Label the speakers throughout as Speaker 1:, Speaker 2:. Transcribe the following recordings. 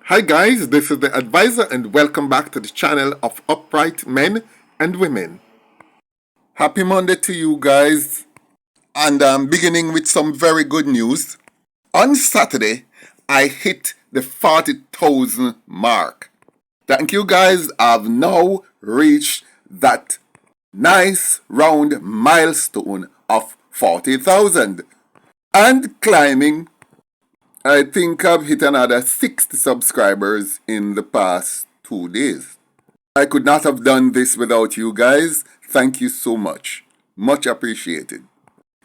Speaker 1: Hi guys, this is the advisor and welcome back to the channel of upright men and women. Happy Monday to you guys, and I'm beginning with some very good news. On Saturday, I hit the 40,000 mark. Thank you guys, I've now reached that nice round milestone of 40,000 and climbing. I think I've hit another 60 subscribers in the past 2 days. I could not have done this without you guys. Thank you so much. Much appreciated.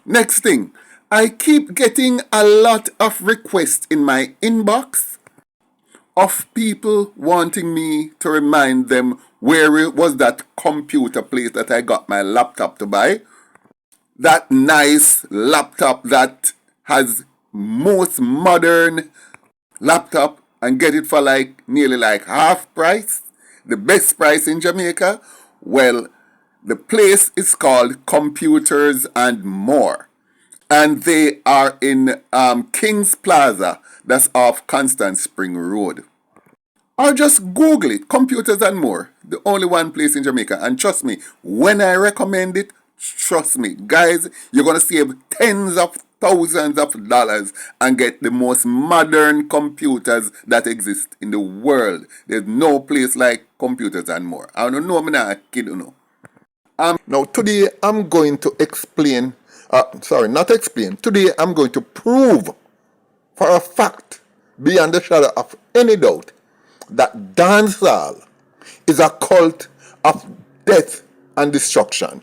Speaker 1: Next thing, I keep getting a lot of requests in my inbox of people wanting me to remind them where it was that computer place that I got my laptop to buy. That nice laptop that has most modern laptop and get it for nearly half price, the best price in Jamaica. Well, the place is called Computers and More, and they are in King's Plaza, that's off Constant Spring Road. Or just Google it, Computers and More, the only one place in Jamaica. And trust me, when I recommend it, trust me, guys, you're going to save tens of thousands of dollars and get the most modern computers that exist in the world. There's no place like Computers and More. I don't know, I'm not a kid, you know. Now, today I'm going to explain, today I'm going to prove for a fact, beyond the shadow of any doubt, that dancehall is a cult of death and destruction.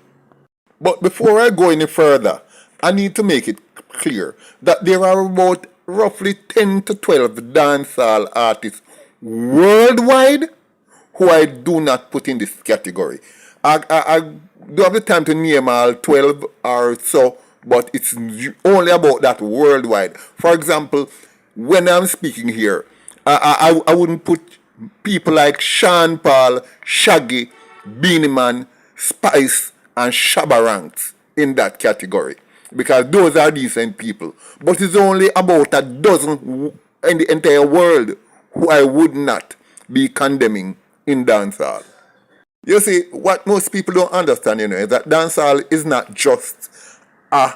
Speaker 1: But before I go any further, I need to make it clear that there are about roughly 10 to 12 dancehall artists worldwide who I do not put in this category. I don't have the time to name all 12 or so, but it's only about that worldwide. For example, when I'm speaking here, I wouldn't put people like Sean Paul, Shaggy, Beanie Man, Spice, and Shabba Ranks in that category, because those are decent people. But it's only about a dozen in the entire world who I would not be condemning in dancehall. You see, what most people don't understand, is that dancehall is not just a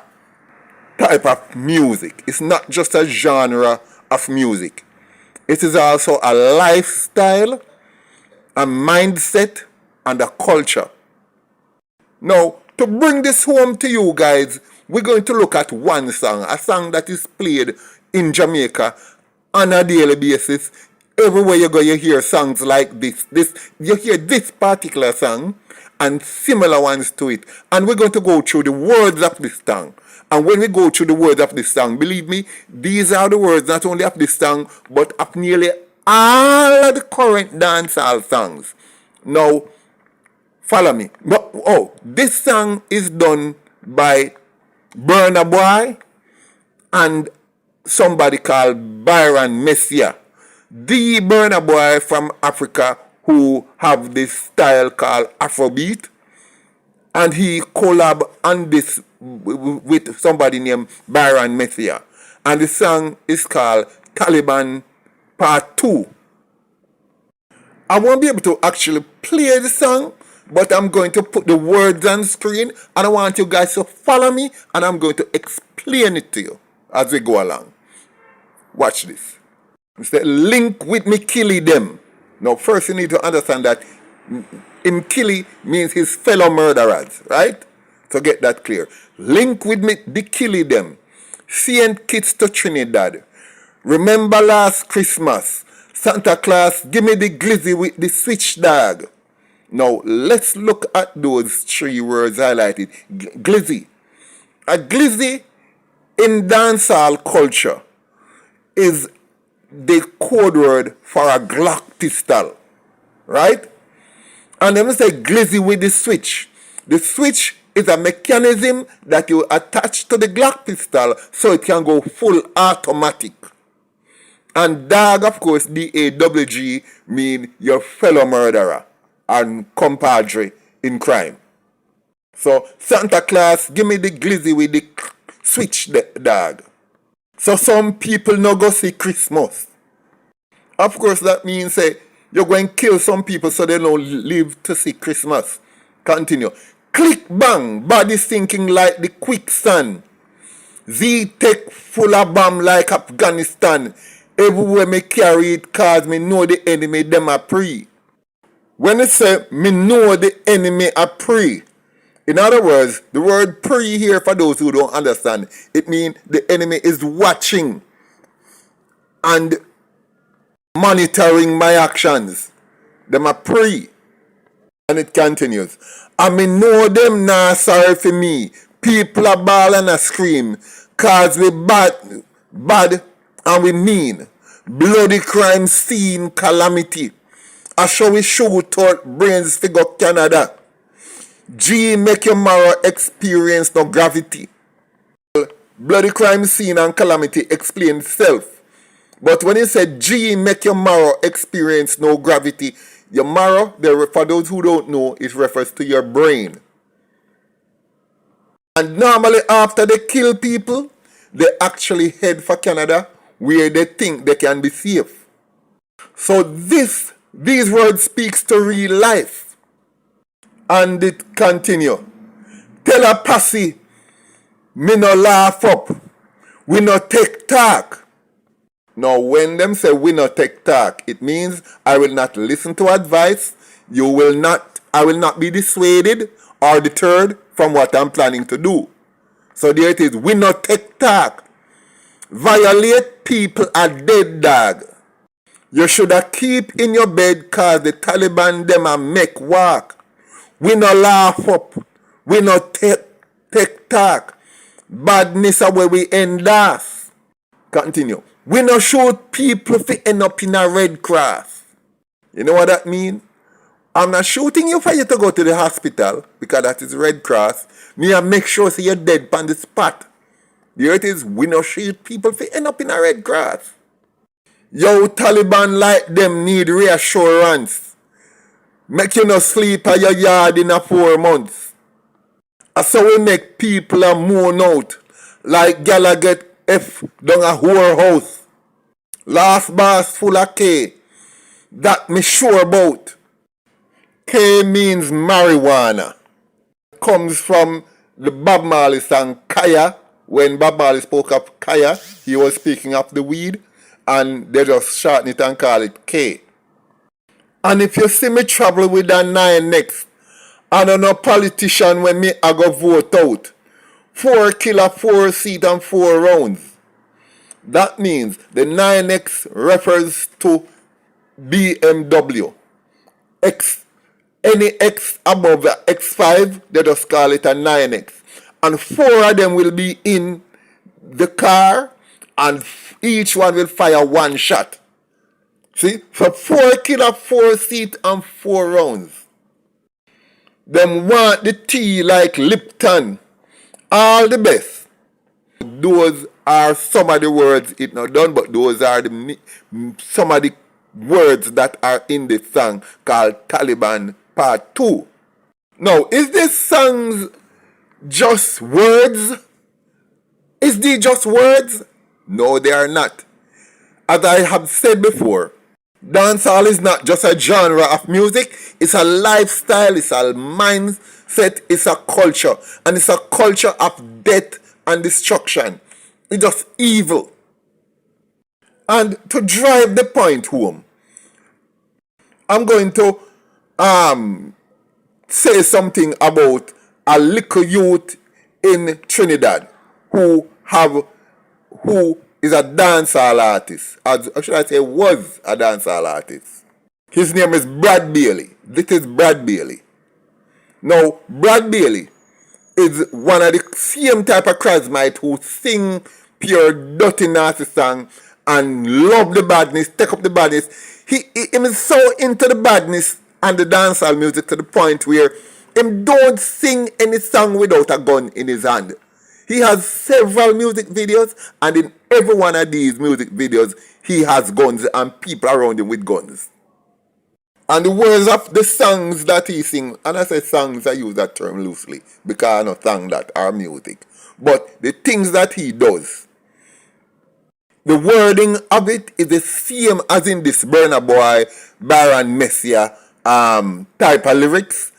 Speaker 1: type of music. It's not just a genre of music. It is also a lifestyle, a mindset, and a culture. Now, to bring this home to you guys, we're going to look at one song, a song that is played in Jamaica on a daily basis. Everywhere you go, you hear songs like this. You hear this particular song and similar ones to it. And we're going to go through the words of this song. And when we go through the words of this song, believe me, these are the words not only of this song, but of nearly all of the current dancehall songs. Now, follow me. This song is done by Burna Boy and somebody called Byron Messiah. The Burna Boy from Africa who have this style called Afrobeat. And he collab on this with somebody named Byron Messiah. And the song is called Taliban Part 2. I won't be able to actually play the song, but I'm going to put the words on screen and I want you guys to follow me and I'm going to explain it to you as we go along. Watch this. It said, link with me killy them. Now first you need to understand that him killy means his fellow murderers, right? So get that clear. Link with me the killy them. Send kids to Trinidad. Remember last Christmas. Santa Claus, give me the glizzy with the switch dog. Now, let's look at those three words highlighted. Glizzy. A glizzy in dancehall culture is the code word for a Glock pistol, right? And then we say glizzy with the switch. The switch is a mechanism that you attach to the Glock pistol so it can go full automatic. And dog, of course, D-A-W-G, mean your fellow murderer and compadre in crime. So, Santa Claus, give me the glizzy with the switch dog. So some people no go see Christmas. Of course, that means say you're going to kill some people so they don't live to see Christmas. Continue. Click bang, body sinking like the quicksand. Z-Tech full of bomb like Afghanistan. Everywhere me carry it cause me know the enemy them a pre. When it say me know the enemy a pre, in other words, the word pre here for those who don't understand, it means the enemy is watching and monitoring my actions. Them a pre. And it continues. I me know them now sorry for me. People are ball and a scream. Cause we bad and we mean. Bloody crime scene calamity. I show we shoot out brains figure Canada. G make your marrow experience no gravity. Bloody crime scene and calamity explain itself. But when it said G make your marrow experience no gravity, your marrow, for those who don't know, it refers to your brain. And normally after they kill people, they actually head for Canada where they think they can be safe. So these words speaks to real life. And it continue. Tell a posse, me no laugh up. We no take talk. Now when them say we no take talk, it means I will not listen to advice. I will not be dissuaded or deterred from what I'm planning to do. So there it is, we no take talk. Violate people are dead dog. You shoulda keep in your bed cause the Taliban them a make walk. We no laugh up. We no take talk. Badness are where we end off. Continue. We no shoot people fi end up in a red cross. You know what that mean? I'm not shooting you for you to go to the hospital because that is Red Cross. Me I make sure so you're dead on the spot. There it is. We no shoot people fi end up in a red cross. Yo, Taliban like them need reassurance. Make you no sleep at your yard in a 4 months. And so we make people a moan out. Like gala get F down a whorehouse. Last boss full of K. That me sure about. K means marijuana. Comes from the Bob Marley song Kaya. When Bob Marley spoke of Kaya, he was speaking of the weed. And they just shorten it and call it K. And if you see me travel with that 9 next, I don't know politician when me I go vote out. 4 killer, 4 seat and 4 rounds. That means the 9X refers to BMW. Any X above the X5, they just call it a 9X. And 4 of them will be in the car and each one will fire 1 shot. See? So 4 killer, 4 seat and 4 rounds. Them want the tea like Lipton. All the best. Those are some of the words it not done, but those are some of the words that are in the song called Taliban Part 2. Now, is this song just words? Is these just words? No, they are not. As I have said before, dancehall is not just a genre of music, it's a lifestyle, it's a mindset, it's a culture. And it's a culture of death and destruction. It's just evil. And to drive the point home, I'm going to say something about a little youth in Trinidad who is a dancehall artist. Or should I say was a dancehall artist. His name is Brad Bailey. This is Brad Bailey. Now, Brad Bailey is one of the same type of charismite who sing pure dirty nasty song and love the badness, take up the badness. He is so into the badness and the dancehall music to the point where him don't sing any song without a gun in his hand. He has several music videos, and in every one of these music videos, he has guns and people around him with guns. And the words of the songs that he sings, and I say songs, I use that term loosely, because I don't sing that are music. But the things that he does, The wording of it is the same as in this Burna Boy, Baron Messiah type of lyrics.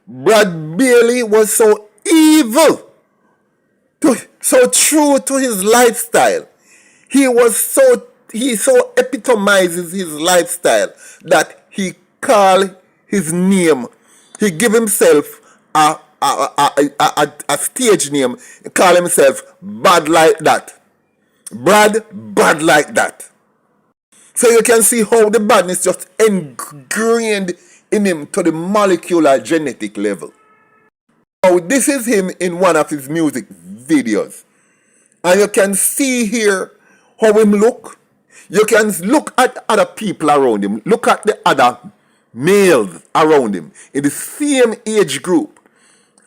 Speaker 1: Brad Bailey was so evil, so true to his lifestyle. He so epitomizes his lifestyle that he call his name. He give himself a stage name. He call himself Bad Like That. Brad Bad Like That. So you can see how the badness just ingrained in him to the molecular genetic level. Now this is him in one of his music videos. And you can see here how him look. You can look at other people around him. Look at the other males around him in the same age group.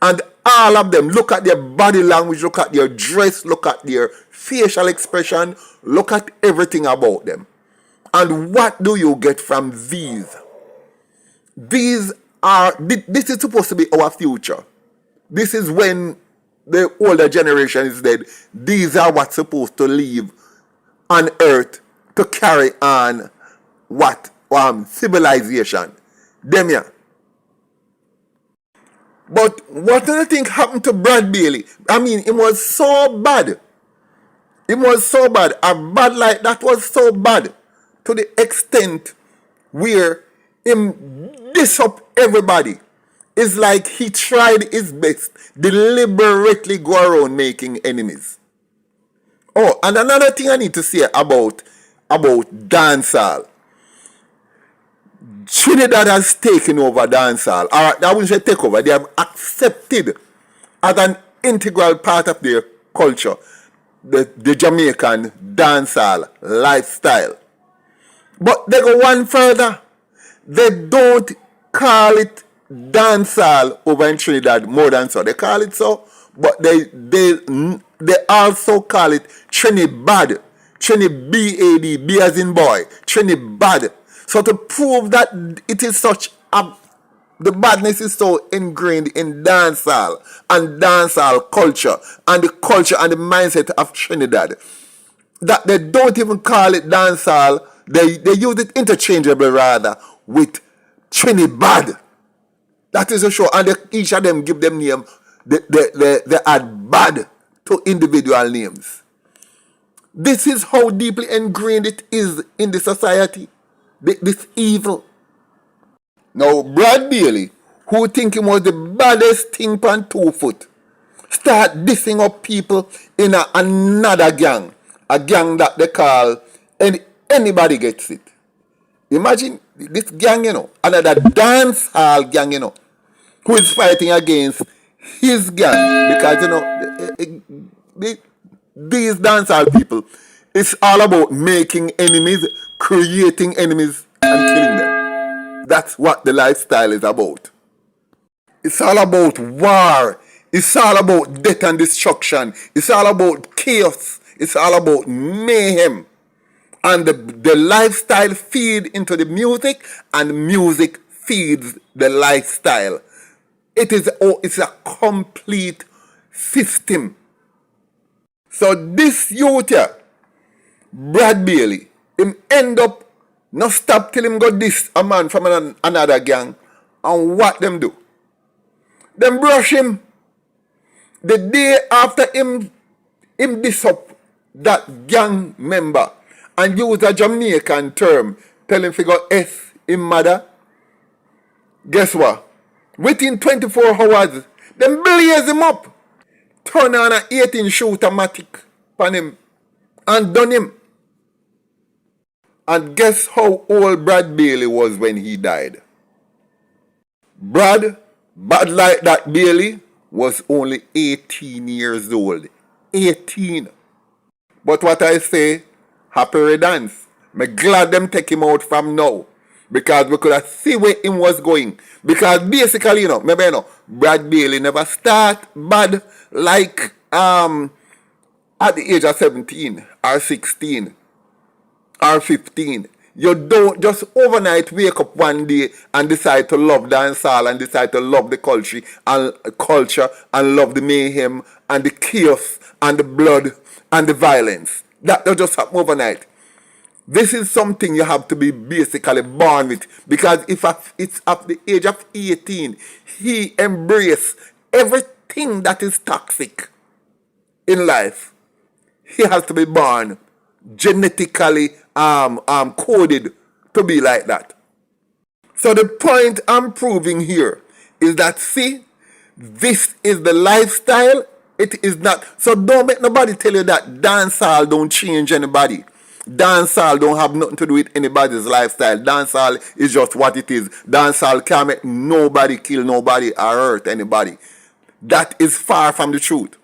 Speaker 1: And all of them, look at their body language, look at their dress, look at their facial expression, look at everything about them. And what do you get from these? This is supposed to be our future. This is when the older generation is dead. These are what's supposed to live on earth to carry on what? Civilization. Them yeah. But what do you think happened to Brad Bailey? I mean, it was so bad. It was so bad. A bad like that was so bad to the extent where him diss up everybody. It's like he tried his best, deliberately go around making enemies. Oh, and another thing I need to say about dancehall. Trinidad has taken over dancehall. Or I wouldn't say take over. They have accepted as an integral part of their culture the Jamaican dancehall lifestyle. But they go one further. They don't call it dancehall over in Trinidad more than so. They call it so, but they also call it Trinidad. Trinidad, B as in boy. Trinidad. So to prove that it is such the badness is so ingrained in dancehall and dancehall culture and the culture and the mindset of Trinidad that they don't even call it dancehall. They use it interchangeably rather with Trinidad. That is a show, and each of them give them name. They add bad to individual names. This is how deeply ingrained it is in the society. This evil. Now, Brad Bailey, who think he was the baddest thing on 2 foot, start dissing up people in another gang. A gang that they call, and anybody gets it. Imagine this gang, another dancehall gang, who is fighting against his gang. Because, these dancehall people, it's all about making enemies, creating enemies, and killing them. That's what the lifestyle is about. It's all about war. It's all about death and destruction. It's all about chaos. It's all about mayhem. And the lifestyle feeds into the music, and music feeds the lifestyle. It's a complete system. So this youth here, Brad Bailey, him end up not stop till him got this a man from another gang. And what them do? Them brush him. The day after him diss up that gang member and use a Jamaican term, tell him figure S him mother. Guess what? Within 24 hours, them blaze him up. Turn on an 18 shooter matic on him and done him. And guess how old Brad Bailey was when he died? Brad, bad like that Bailey, was only 18 years old. 18. But what I say, happy redance. I'm glad them take him out from now. Because we could have see where him was going. Because basically, maybe Brad Bailey never start bad like at the age of 17 or 16. Or 15. You don't just overnight wake up one day and decide to love dancehall and decide to love the culture and love the mayhem and the chaos and the blood and the violence. That don't just happen overnight. This is something you have to be basically born with, because if it's at the age of 18, he embraces everything that is toxic in life. He has to be born genetically coded to be like that. So the point I'm proving here is that, see, this is the lifestyle. It is not. So don't make nobody tell you that dancehall don't change anybody. Dancehall don't have nothing to do with anybody's lifestyle. Dancehall is just what it is. Dancehall can't make nobody kill nobody or hurt anybody. That is far from the truth.